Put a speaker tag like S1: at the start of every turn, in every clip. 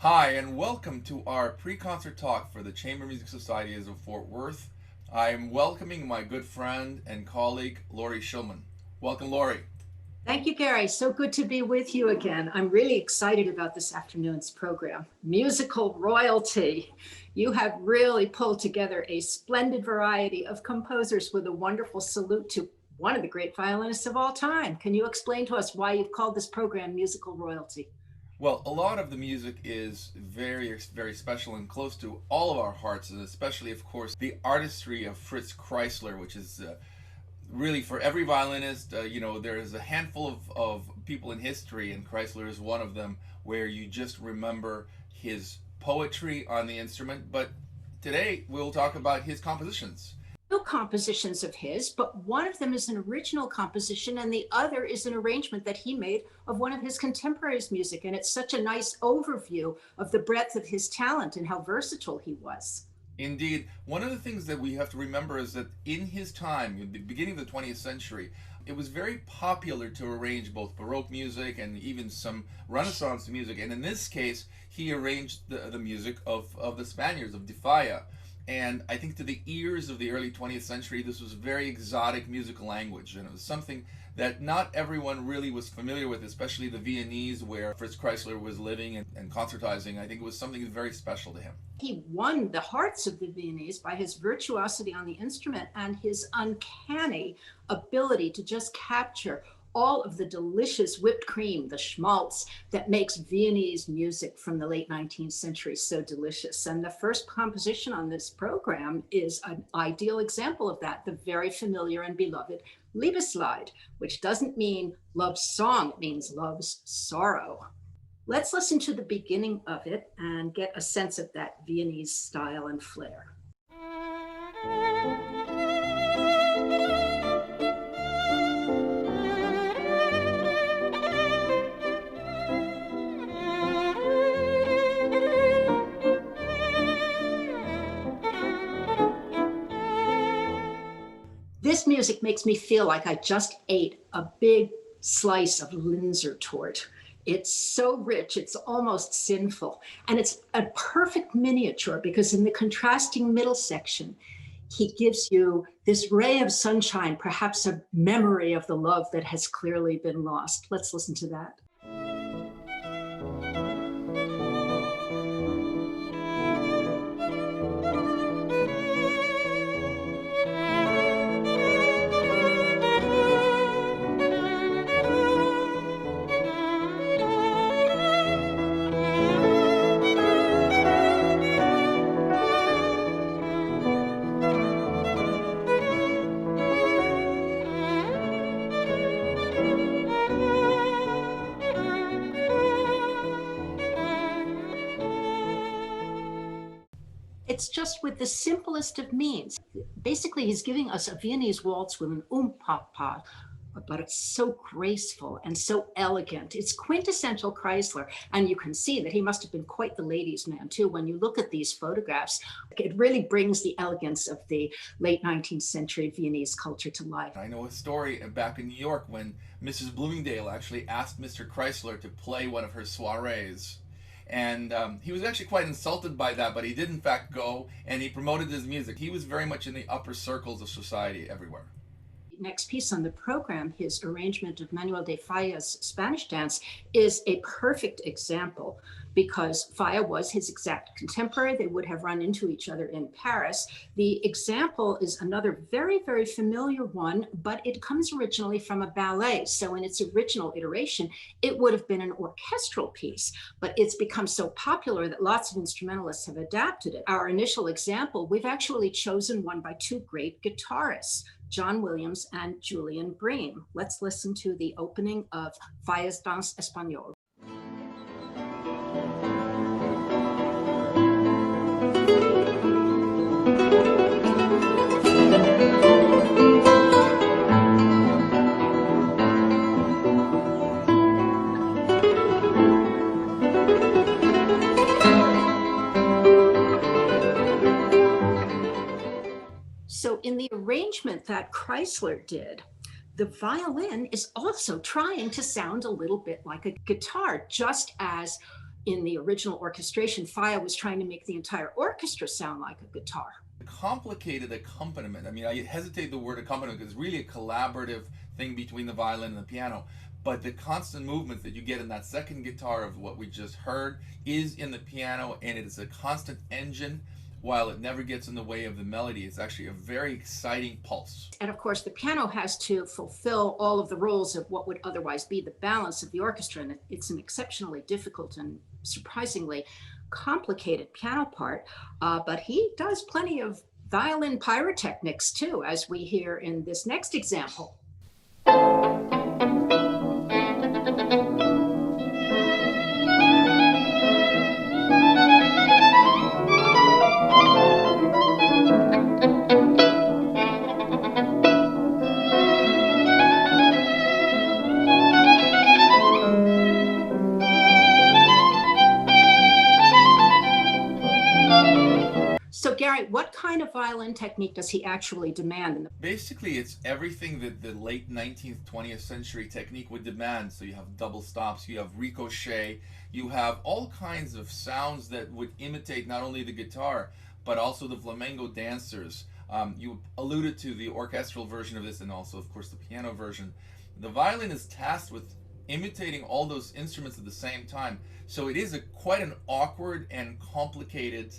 S1: Hi, and welcome to our pre-concert talk for the Chamber Music Societies of Fort Worth. I am welcoming my good friend and colleague, Laurie Shulman. Welcome, Laurie.
S2: Thank you, Gary. So good to be with you again. I'm really excited about this afternoon's program. Musical royalty. You have really pulled together a splendid variety of composers with a wonderful salute to one of the great violinists of all time. Can you explain to us why you've called this program Musical Royalty?
S1: Well, a lot of the music is very special and close to all of our hearts, and especially, of course, the artistry of Fritz Kreisler, which is really for every violinist. There is a handful of people in history, and Kreisler is one of them, where you just remember his poetry on the instrument. But today we'll talk about his compositions.
S2: Two compositions of his, but one of them is an original composition and the other is an arrangement that he made of one of his contemporaries' music. And it's such a nice overview of the breadth of his talent and how versatile he was.
S1: Indeed, one of the things that we have to remember is that in his time, in the beginning of the 20th century, it was very popular to arrange both Baroque music and even some Renaissance music. And in this case, he arranged the music of the Spaniards, of De Falla. And I think to the ears of the early 20th century, this was very exotic musical language. And it was something that not everyone really was familiar with, especially the Viennese, where Fritz Kreisler was living and concertizing. I think it was something very special to him.
S2: He won the hearts of the Viennese by his virtuosity on the instrument and his uncanny ability to just capture all of the delicious whipped cream, the schmaltz, that makes Viennese music from the late 19th century so delicious. And the first composition on this program is an ideal example of that, the very familiar and beloved Liebeslied, which doesn't mean love song, it means love's sorrow. Let's listen to the beginning of it and get a sense of that Viennese style and flair. This music makes me feel like I just ate a big slice of Linzer torte. It's so rich, it's almost sinful. And it's a perfect miniature because in the contrasting middle section, he gives you this ray of sunshine, perhaps a memory of the love that has clearly been lost. Let's listen to that. It's just with the simplest of means. Basically, he's giving us a Viennese waltz with an pa, but it's so graceful and so elegant. It's quintessential Kreisler. And you can see that he must have been quite the ladies' man, too. When you look at these photographs, it really brings the elegance of the late 19th century Viennese culture to life.
S1: I know a story back in New York when Mrs. Bloomingdale actually asked Mr. Kreisler to play one of her soirees. And he was actually quite insulted by that, but he did in fact go and he promoted his music. He was very much in the upper circles of society everywhere.
S2: Next piece on the program, his arrangement of Manuel de Falla's Spanish dance, is a perfect example because Falla was his exact contemporary. They would have run into each other in Paris. The example is another very familiar one, but it comes originally from a ballet. So in its original iteration, it would have been an orchestral piece, but it's become so popular that lots of instrumentalists have adapted it. Our initial example, we've actually chosen one by two great guitarists, John Williams and Julian Bream. Let's listen to the opening of Falla's Danse Espagnole. So in the arrangement that Kreisler did, the violin is also trying to sound a little bit like a guitar, just as in the original orchestration, Faya was trying to make the entire orchestra sound like a guitar.
S1: Complicated accompaniment. I mean, I hesitate the word accompaniment because it's really a collaborative thing between the violin and the piano. But the constant movement that you get in that second guitar of what we just heard is in the piano, and it is a constant engine. While it never gets in the way of the melody, it's actually a very exciting pulse.
S2: And of course, the piano has to fulfill all of the roles of what would otherwise be the balance of the orchestra. And it's an exceptionally difficult and surprisingly complicated piano part. But he does plenty of violin pyrotechnics too, as we hear in this next example. So Gary, what kind of violin technique does he actually demand?
S1: Basically, it's everything that the late 19th, 20th century technique would demand. So you have double stops, you have ricochet, you have all kinds of sounds that would imitate not only the guitar, but also the flamenco dancers. You alluded to the orchestral version of this and also, of course, the piano version. The violin is tasked with imitating all those instruments at the same time. So it is quite an awkward and complicated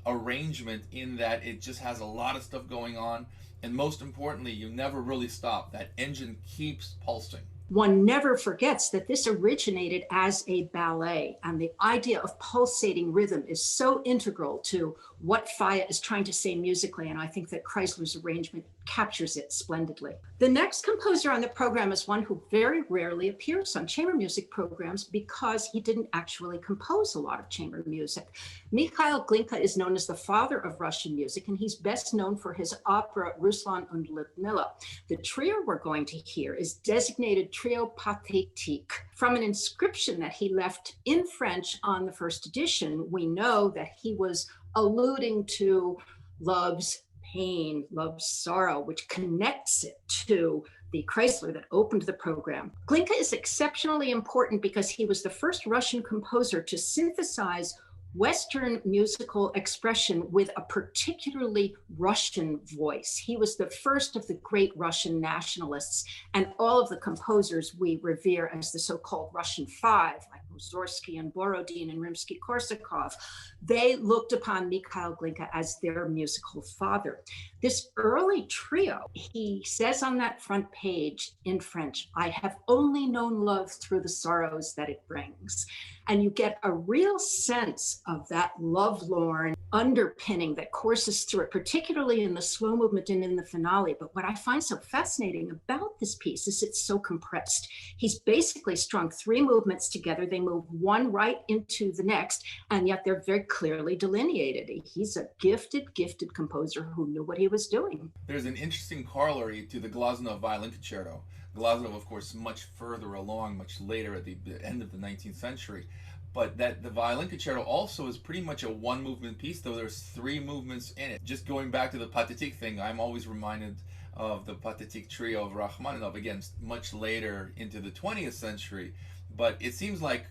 S1: arrangement in that it just has a lot of stuff going on, and most importantly, you never really stop. That engine keeps pulsing.
S2: One never forgets that this originated as a ballet, and the idea of pulsating rhythm is so integral to what Faya is trying to say musically, and I think that Kreisler's arrangement captures it splendidly. The next composer on the program is one who very rarely appears on chamber music programs because he didn't actually compose a lot of chamber music. Mikhail Glinka is known as the father of Russian music, and he's best known for his opera Ruslan und Lyudmila. The trio we're going to hear is designated Trio Pathétique. From an inscription that he left in French on the first edition, we know that he was alluding to love's pain, love's sorrow, which connects it to the Kreisler that opened the program. Glinka is exceptionally important because he was the first Russian composer to synthesize Western musical expression with a particularly Russian voice. He was the first of the great Russian nationalists, and all of the composers we revere as the so-called Russian Five, like Mussorgsky and Borodin and Rimsky-Korsakov, they looked upon Mikhail Glinka as their musical father. This early trio, he says on that front page in French, "I have only known love through the sorrows that it brings." And you get a real sense of that lovelorn underpinning that courses through it, particularly in the slow movement and in the finale. But what I find so fascinating about this piece is it's so compressed. He's basically strung three movements together. They move one right into the next, and yet they're very clearly delineated. He's a gifted, gifted composer who knew what he was doing.
S1: There's an interesting corollary to the Glazunov violin concerto. Glazunov, of course, much further along, much later at the end of the 19th century. But that the violin concerto also is pretty much a one-movement piece, though there's three movements in it. Just going back to the Pathétique thing, I'm always reminded of the Pathétique trio of Rachmaninoff, again, much later into the 20th century. But it seems like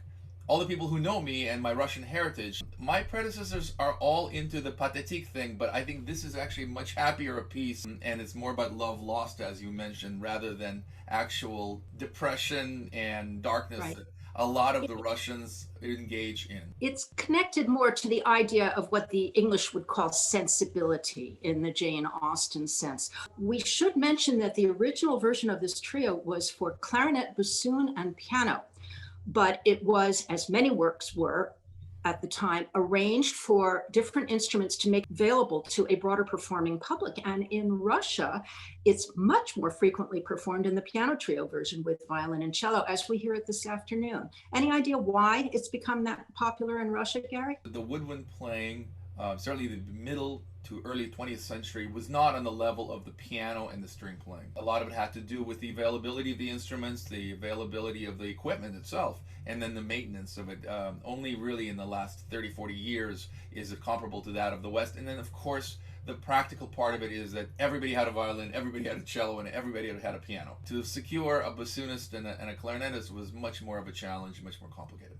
S1: all the people who know me and my Russian heritage, my predecessors are all into the Pathétique thing, but I think this is actually much happier a piece, and it's more about love lost, as you mentioned, rather than actual depression and darkness.
S2: Right.
S1: That a lot of the Russians engage in.
S2: It's connected more to the idea of what the English would call sensibility in the Jane Austen sense. We should mention that the original version of this trio was for clarinet, bassoon, and piano, but it was, as many works were at the time, arranged for different instruments to make available to a broader performing public. And in Russia, it's much more frequently performed in the piano trio version with violin and cello, as we hear it this afternoon. Any idea why it's become that popular in Russia, Gary?
S1: The woodwind playing, certainly the middle to early 20th century, was not on the level of the piano and the string playing. A lot of it had to do with the availability of the instruments, the availability of the equipment itself, and then the maintenance of it. Only really in the last 30, 40 years is it comparable to that of the West. And then, of course, the practical part of it is that everybody had a violin, everybody had a cello, and everybody had a piano. To secure a bassoonist and a clarinetist was much more of a challenge, much more complicated.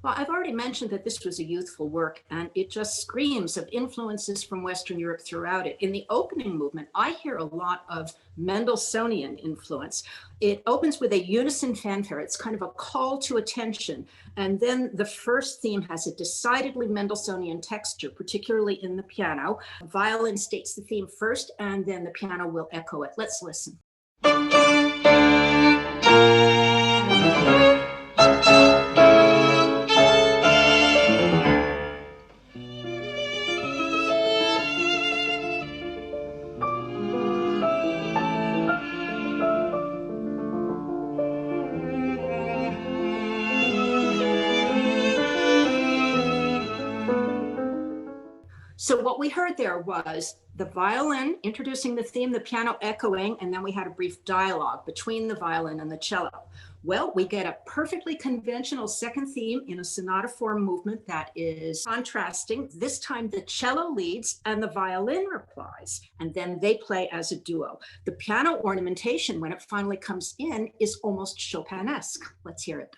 S2: Well, I've already mentioned that this was a youthful work, and it just screams of influences from Western Europe throughout it. In the opening movement, I hear a lot of Mendelssohnian influence. It opens with a unison fanfare. It's kind of a call to attention. And then the first theme has a decidedly Mendelssohnian texture, particularly in the piano. Violin states the theme first, and then the piano will echo it. Let's listen. So what we heard there was the violin introducing the theme, the piano echoing, and then we had a brief dialogue between the violin and the cello. Well, we get a perfectly conventional second theme in a sonata form movement that is contrasting. This time the cello leads and the violin replies, and then they play as a duo. The piano ornamentation, when it finally comes in, is almost Chopinesque. Let's hear it.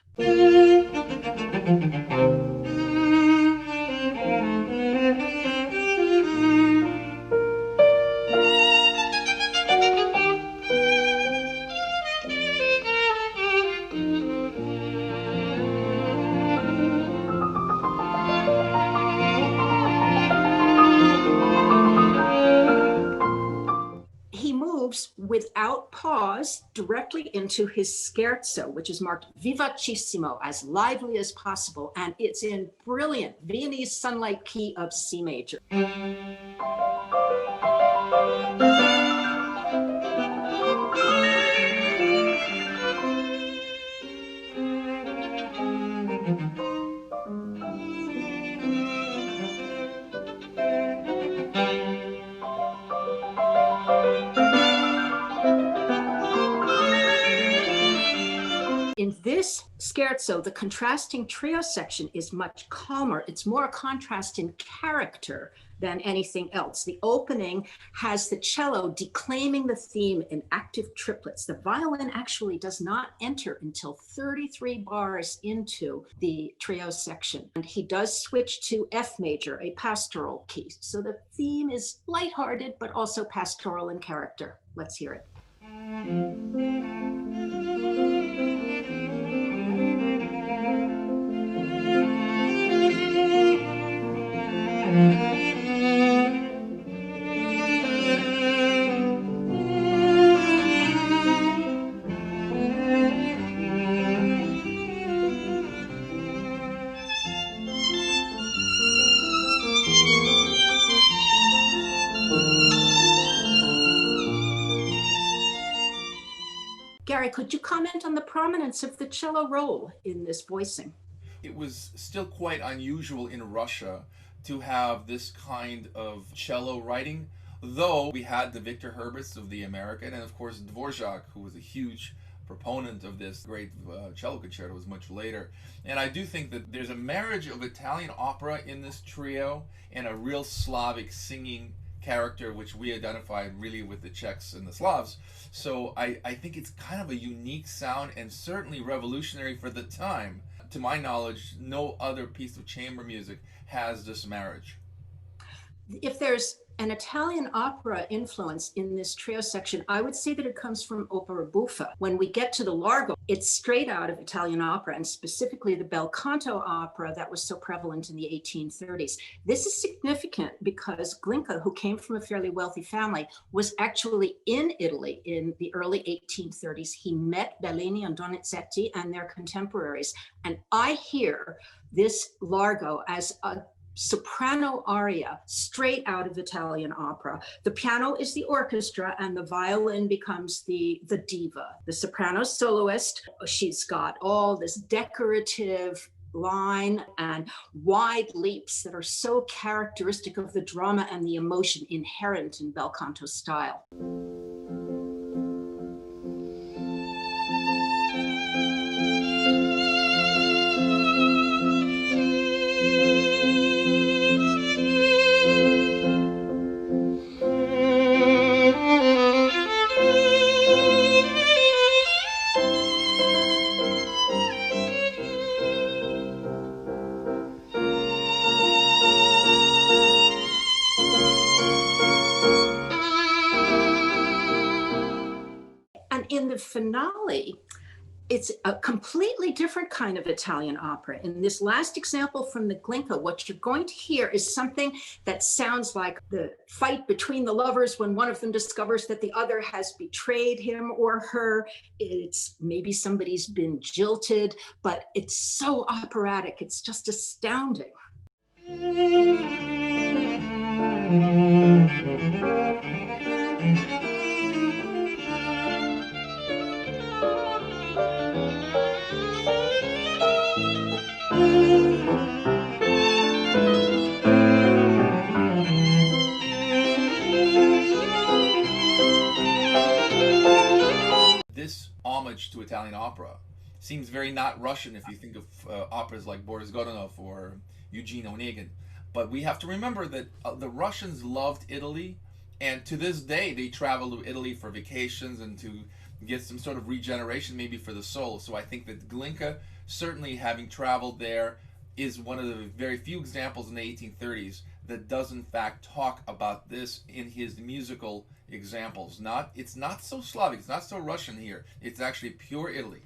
S2: He moves without pause directly into his scherzo, which is marked vivacissimo, as lively as possible, and it's in brilliant Viennese sunlight key of C major. In this scherzo, the contrasting trio section is much calmer. It's more a contrast in character than anything else. The opening has the cello declaiming the theme in active triplets. The violin actually does not enter until 33 bars into the trio section. And he does switch to F major, a pastoral key. So the theme is lighthearted, but also pastoral in character. Let's hear it. Gary, could you comment on the prominence of the cello role in this voicing?
S1: It was still quite unusual in Russia to have this kind of cello writing, though we had the Victor Herberts of the American, and of course Dvorak, who was a huge proponent of this great cello concerto, was much later. And I do think that there's a marriage of Italian opera in this trio and a real Slavic singing character, which we identified really with the Czechs and the Slavs. So I think it's kind of a unique sound and certainly revolutionary for the time. To my knowledge, no other piece of chamber music has this marriage.
S2: If there's an Italian opera influence in this trio section, I would say that it comes from opera buffa. When we get to the Largo, it's straight out of Italian opera, and specifically the bel canto opera that was so prevalent in the 1830s. This is significant because Glinka, who came from a fairly wealthy family, was actually in Italy in the early 1830s. He met Bellini and Donizetti and their contemporaries, and I hear this Largo as a soprano aria straight out of Italian opera. The piano is the orchestra and the violin becomes the diva, the soprano soloist. She's got all this decorative line and wide leaps that are so characteristic of the drama and the emotion inherent in bel canto style. in the finale, it's a completely different kind of Italian opera. In this last example from the Glinka, what you're going to hear is something that sounds like the fight between the lovers when one of them discovers that the other has betrayed him or her. It's maybe somebody's been jilted, but it's so operatic. It's just astounding.
S1: This homage to Italian opera seems very not Russian if you think of operas like Boris Godunov or Eugene Onegin. But we have to remember that the Russians loved Italy, and to this day they travel to Italy for vacations and to get some sort of regeneration, maybe for the soul. So I think that Glinka, certainly having traveled there, is one of the very few examples in the 1830s that does in fact talk about this in his musical examples. It's not so Slavic, it's not so Russian here. It's actually pure Italy.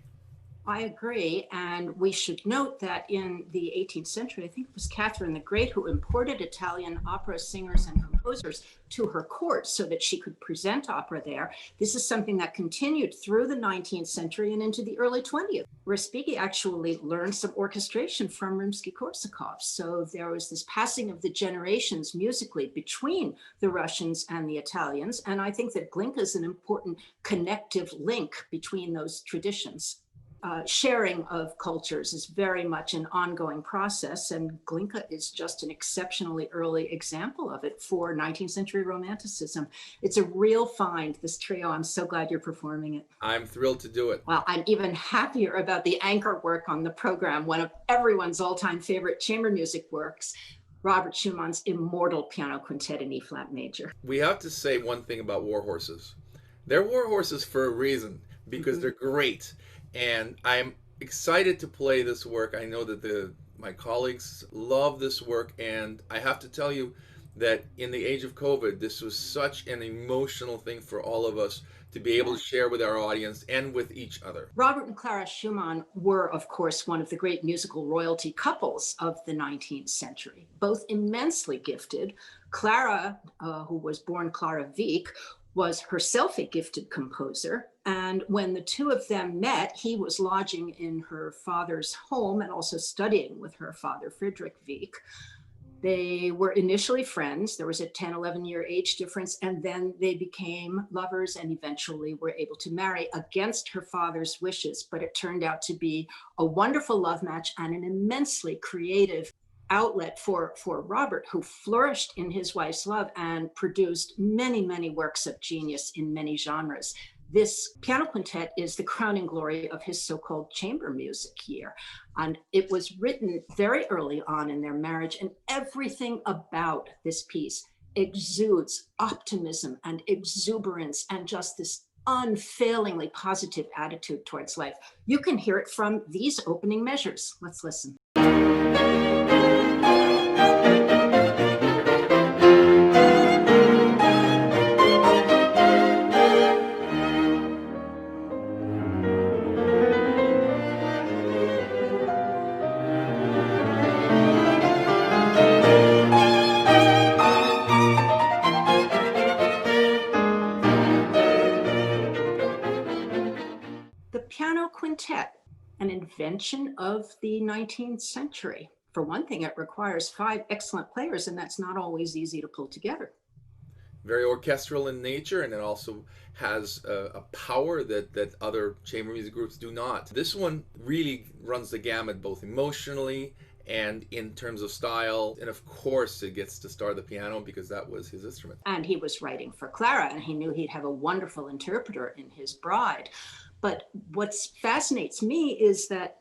S2: I agree. And we should note that in the 18th century, I think it was Catherine the Great who imported Italian opera singers and composers to her court so that she could present opera there. This is something that continued through the 19th century and into the early 20th. Respighi actually learned some orchestration from Rimsky-Korsakov. So there was this passing of the generations musically between the Russians and the Italians. And I think that Glinka is an important connective link between those traditions. Sharing of cultures is very much an ongoing process, and Glinka is just an exceptionally early example of it for 19th century Romanticism. It's a real find, this trio. I'm so glad you're performing it.
S1: I'm thrilled to do it.
S2: Well, I'm even happier about the anchor work on the program, one of everyone's all-time favorite chamber music works, Robert Schumann's immortal piano quintet in E-flat major.
S1: We have to say one thing about war horses. They're war horses for a reason, because they're great. And I'm excited to play this work. I know that my colleagues love this work, and I have to tell you that in the age of COVID, this was such an emotional thing for all of us to be able to share with our audience and with each other.
S2: Robert and Clara Schumann were, of course, one of the great musical royalty couples of the 19th century, both immensely gifted. Clara, who was born Clara Wieck, was herself a gifted composer. And when the two of them met, he was lodging in her father's home and also studying with her father, Friedrich Wieck. They were initially friends. There was a 10, 11-year age difference, and then they became lovers and eventually were able to marry against her father's wishes. But it turned out to be a wonderful love match and an immensely creative outlet for Robert, who flourished in his wife's love and produced many, many works of genius in many genres. This piano quintet is the crowning glory of his so-called chamber music year. And it was written very early on in their marriage, and everything about this piece exudes optimism and exuberance and just this unfailingly positive attitude towards life. You can hear it from these opening measures. Let's listen. Quintet, an invention of the 19th century. For one thing, it requires 5 excellent players, and that's not always easy to pull together.
S1: Very orchestral in nature, and it also has a power that other chamber music groups do not. This one really runs the gamut, both emotionally and in terms of style. And of course, it gets to star the piano because that was his instrument.
S2: And he was writing for Clara, and he knew he'd have a wonderful interpreter in his bride. But what fascinates me is that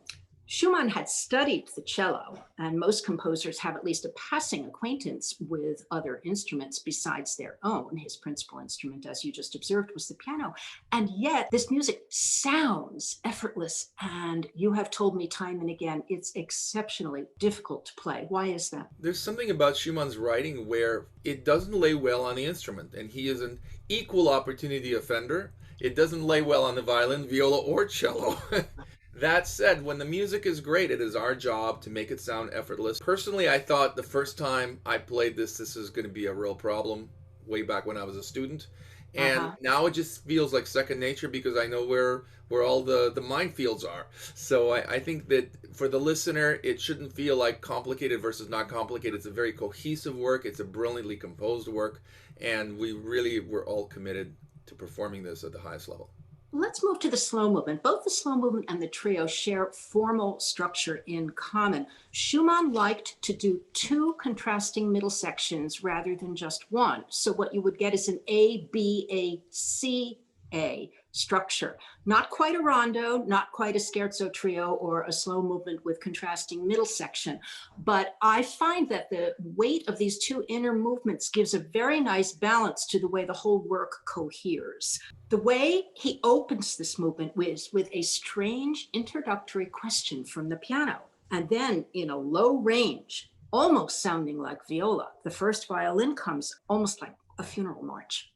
S2: Schumann had studied the cello, and most composers have at least a passing acquaintance with other instruments besides their own. His principal instrument, as you just observed, was the piano. And yet, this music sounds effortless. And you have told me time and again, it's exceptionally difficult to play. Why is that?
S1: There's something about Schumann's writing where it doesn't lay well on the instrument, and he is an equal opportunity offender. It doesn't lay well on the violin, viola, or cello. That said, when the music is great, it is our job to make it sound effortless. Personally, I thought the first time I played this is going to be a real problem way back when I was a student. And
S2: Uh-huh.
S1: now it just feels like second nature because I know where all the minefields are. So I think that for the listener, it shouldn't feel like complicated versus not complicated. It's a very cohesive work. It's a brilliantly composed work. And we're all committed to performing this at the highest level.
S2: Let's move to the slow movement. Both the slow movement and the trio share formal structure in common. Schumann liked to do two contrasting middle sections rather than just one. So what you would get is an A, B, A, C, A structure. Not quite a rondo, not quite a scherzo trio or a slow movement with contrasting middle section. But I find that the weight of these two inner movements gives a very nice balance to the way the whole work coheres. The way he opens this movement is with a strange introductory question from the piano. And then, in a low range, almost sounding like viola, the first violin comes almost like a funeral march.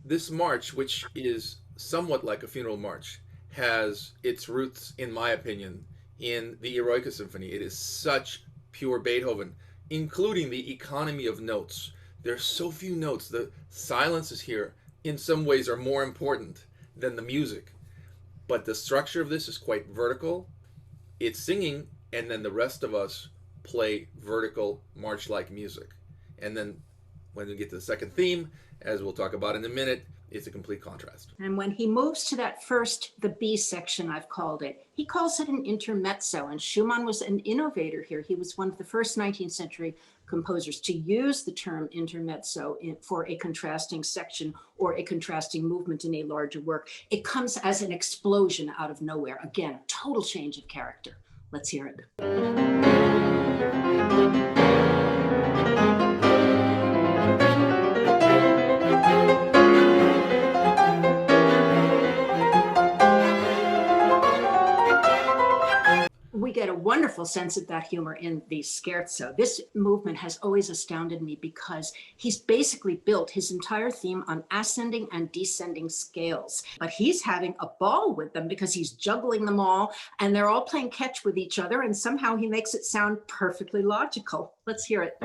S1: This march, which is somewhat like a funeral march, has its roots, in my opinion, in the Eroica Symphony. It is such pure Beethoven, including the economy of notes. There's so few notes. The silences here, in some ways, are more important than the music. But the structure of this is quite vertical. It's singing, and then the rest of us play vertical march-like music. And then when we get to the second theme, as we'll talk about in a minute, it's a complete contrast.
S2: And when he moves to that first, the B section, I've called it, he calls it an intermezzo. And Schumann was an innovator here. He was one of the first 19th century composers to use the term intermezzo for a contrasting section or a contrasting movement in a larger work. It comes as an explosion out of nowhere. Again, total change of character. Let's hear it. We get a wonderful sense of that humor in the scherzo. This movement has always astounded me because he's basically built his entire theme on ascending and descending scales. But he's having a ball with them because he's juggling them all and they're all playing catch with each other, and somehow he makes it sound perfectly logical. Let's hear it.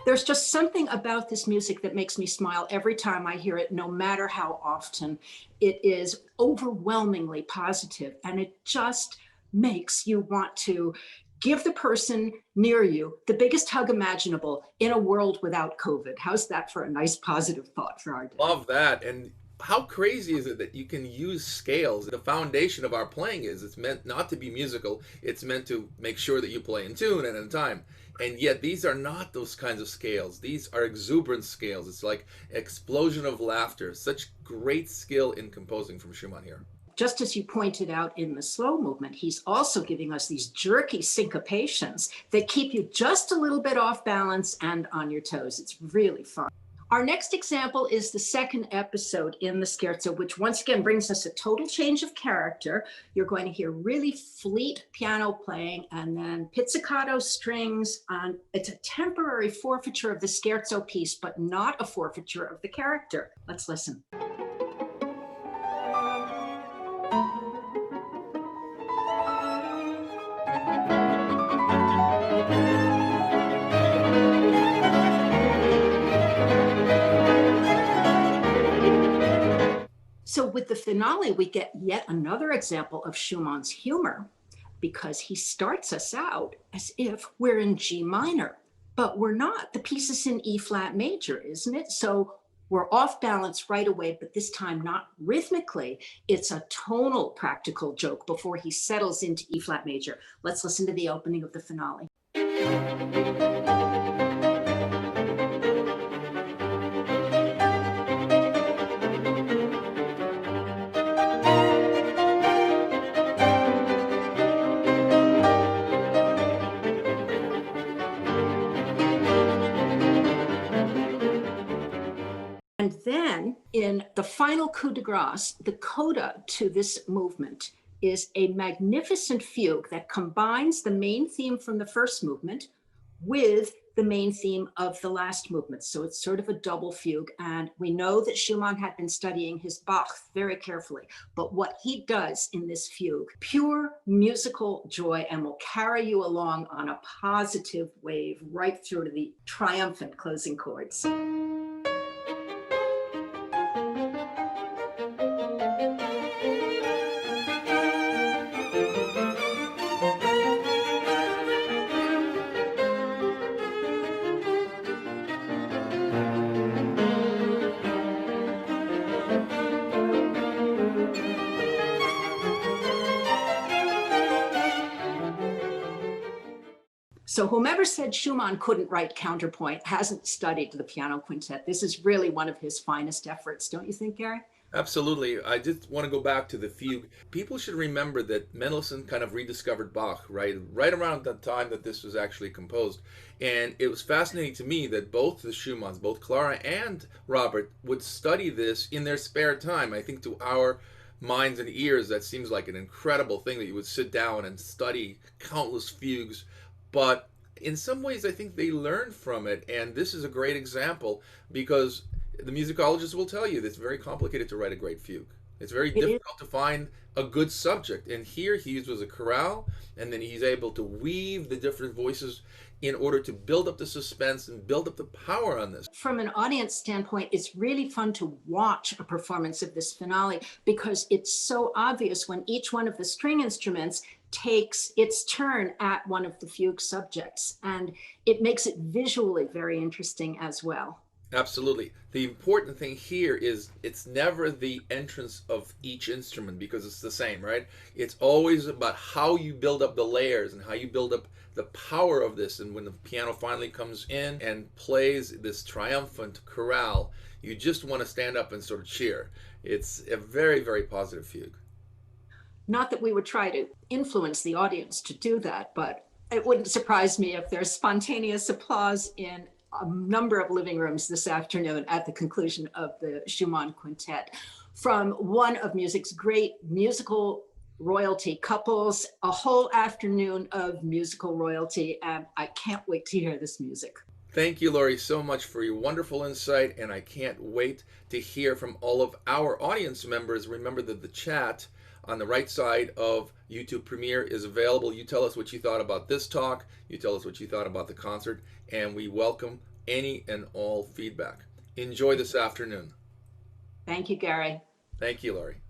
S2: There's just something about this music that makes me smile every time I hear it, no matter how often. It is overwhelmingly positive, and it just makes you want to give the person near you the biggest hug imaginable in a world without COVID. How's that for a nice positive thought for our day?
S1: Love that. And how crazy is it that you can use scales? The foundation of our playing is it's meant not to be musical, it's meant to make sure that you play in tune and in time. And yet these are not those kinds of scales. These are exuberant scales. It's like explosion of laughter. Such great skill in composing from Schumann here.
S2: Just as you pointed out in the slow movement, he's also giving us these jerky syncopations that keep you just a little bit off balance and on your toes. It's really fun. Our next example is the second episode in the scherzo, which once again brings us a total change of character. You're going to hear really fleet piano playing and then pizzicato strings. It's a temporary forfeiture of the scherzo piece, but not a forfeiture of the character. Let's listen. with the finale, we get yet another example of Schumann's humor, because he starts us out as if we're in G minor, but we're not. The piece is in E flat major, isn't it? So we're off balance right away, but this time not rhythmically. It's a tonal practical joke before he settles into E flat major. Let's listen to the opening of the finale. And then in the final coup de grace, the coda to this movement is a magnificent fugue that combines the main theme from the first movement with the main theme of the last movement. So it's sort of a double fugue. And we know that Schumann had been studying his Bach very carefully. But what he does in this fugue, pure musical joy, and will carry you along on a positive wave right through to the triumphant closing chords. So whomever said Schumann couldn't write counterpoint hasn't studied the piano quintet. This is really one of his finest efforts, don't you think, Gary?
S1: Absolutely. I just want to go back to the fugue. People should remember that Mendelssohn kind of rediscovered Bach, right around the time that this was actually composed. And it was fascinating to me that both the Schumanns, both Clara and Robert, would study this in their spare time. I think to our minds and ears, that seems like an incredible thing that you would sit down and study countless fugues. But in some ways, I think they learned from it. And this is a great example because the musicologists will tell you that it's very complicated to write a great fugue. It's very difficult to find a good subject. And here he uses a chorale, and then he's able to weave the different voices in order to build up the suspense and build up the power on this.
S2: From an audience standpoint, it's really fun to watch a performance of this finale because it's so obvious when each one of the string instruments takes its turn at one of the fugue subjects, and it makes it visually very interesting as well.
S1: Absolutely. The important thing here is it's never the entrance of each instrument because it's the same, right? It's always about how you build up the layers and how you build up the power of this. And when the piano finally comes in and plays this triumphant chorale, you just want to stand up and sort of cheer. It's a very, very positive fugue.
S2: Not that we would try to influence the audience to do that, but it wouldn't surprise me if there's spontaneous applause in a number of living rooms this afternoon at the conclusion of the Schumann Quintet from one of music's great musical royalty couples, a whole afternoon of musical royalty, and I can't wait to hear this music.
S1: Thank you, Laurie, so much for your wonderful insight, and I can't wait to hear from all of our audience members. Remember that the chat on the right side of YouTube Premiere is available. You tell us what you thought about this talk. You tell us what you thought about the concert, and we welcome any and all feedback. Enjoy this afternoon.
S2: Thank you, Gary.
S1: Thank you, Laurie.